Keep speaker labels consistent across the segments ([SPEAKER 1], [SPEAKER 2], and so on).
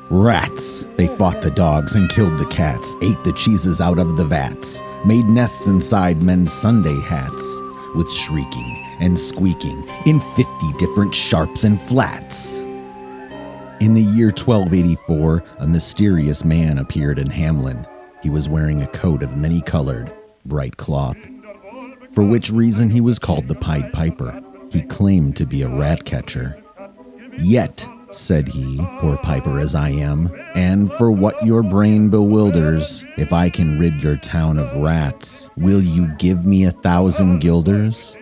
[SPEAKER 1] Rats. They fought the dogs and killed the cats, ate the cheeses out of the vats, made nests inside men's Sunday hats, with shrieking and squeaking in 50 different sharps and flats. In the year 1284, a mysterious man appeared in Hamelin. He was wearing a coat of many-colored, bright cloth, for which reason he was called the Pied Piper. He claimed to be a rat catcher. "Yet," said he, "poor piper as I am, and for what your brain bewilders, if I can rid your town of rats, will you give me 1,000 guilders?"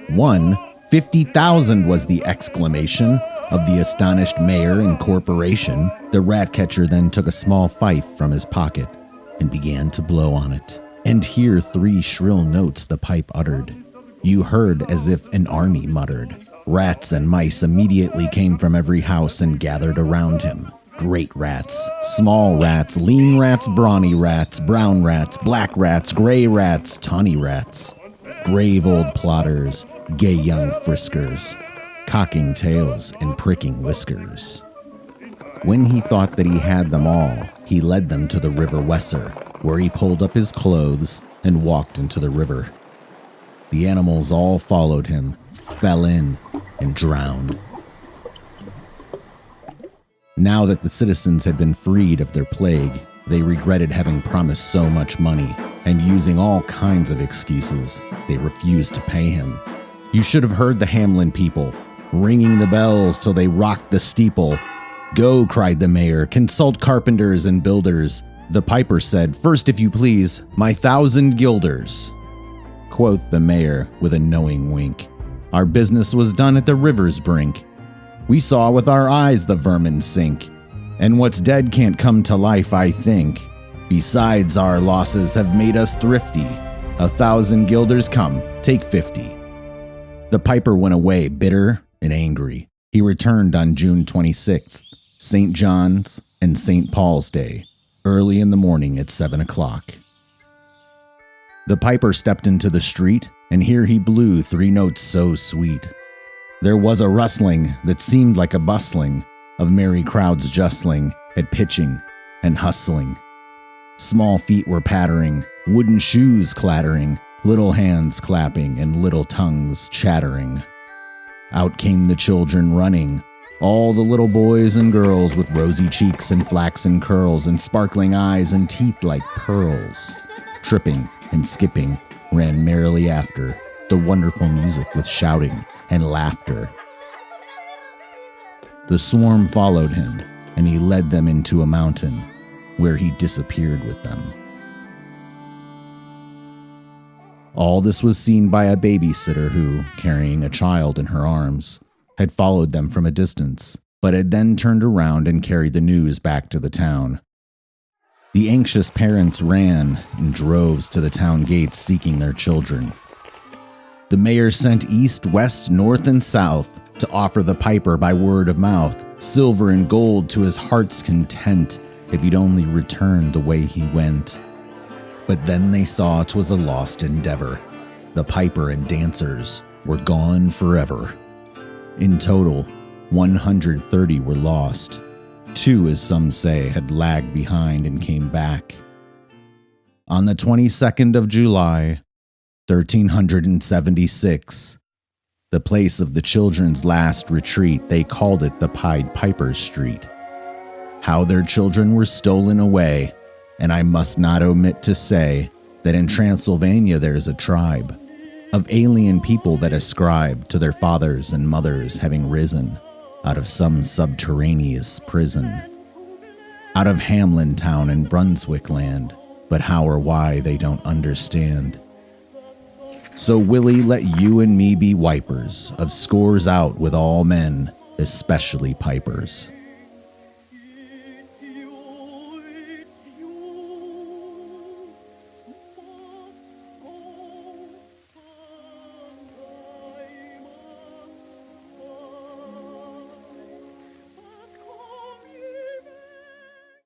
[SPEAKER 1] 50,000 was the exclamation of the astonished mayor and corporation. The rat catcher then took a small fife from his pocket and began to blow on it. And here 3 shrill notes the pipe uttered. You heard as if an army muttered. Rats and mice immediately came from every house and gathered around him. Great rats, small rats, lean rats, brawny rats, brown rats, black rats, gray rats, tawny rats, grave old plotters, gay young friskers, cocking tails and pricking whiskers. When he thought that he had them all, he led them to the river Weser, where he pulled up his clothes and walked into the river. The animals all followed him, fell in, and drowned. Now that the citizens had been freed of their plague, they regretted having promised so much money, and using all kinds of excuses, they refused to pay him. You should have heard the Hamelin people, ringing the bells till they rocked the steeple. "Go," cried the mayor, "consult carpenters and builders." The piper said, "First, if you please, my 1,000 guilders." Quoth the mayor with a knowing wink, "Our business was done at the river's brink. We saw with our eyes the vermin sink, and what's dead can't come to life, I think. Besides, our losses have made us thrifty. 1,000 guilders, come, take 50. The piper went away bitter and angry. He returned on June 26th, St. John's and St. Paul's Day, early in the morning at 7 o'clock. The piper stepped into the street, and here he blew 3 notes so sweet. There was a rustling that seemed like a bustling of merry crowds justling at pitching and hustling. Small feet were pattering, wooden shoes clattering, little hands clapping, and little tongues chattering. Out came the children running, all the little boys and girls with rosy cheeks and flaxen curls and sparkling eyes and teeth like pearls. Tripping and skipping ran merrily after the wonderful music with shouting and laughter. The swarm followed him, and he led them into a mountain, where he disappeared with them. All this was seen by a babysitter who, carrying a child in her arms, had followed them from a distance, but had then turned around and carried the news back to the town. The anxious parents ran in droves to the town gates seeking their children. The mayor sent east, west, north, and south to offer the piper by word of mouth silver and gold to his heart's content if he'd only return the way he went. But then they saw 'twas a lost endeavor. The piper and dancers were gone forever. In total, 130 were lost. 2, as some say, had lagged behind and came back. On the 22nd of July, 1376, the place of the children's last retreat, they called it the Pied Piper's Street. How their children were stolen away, and I must not omit to say that in Transylvania there's a tribe of alien people that ascribe to their fathers and mothers having risen out of some subterraneous prison, out of Hamelin town in Brunswick land, but how or why they don't understand. So Willie, let you and me be wipers of scores out with all men, especially pipers.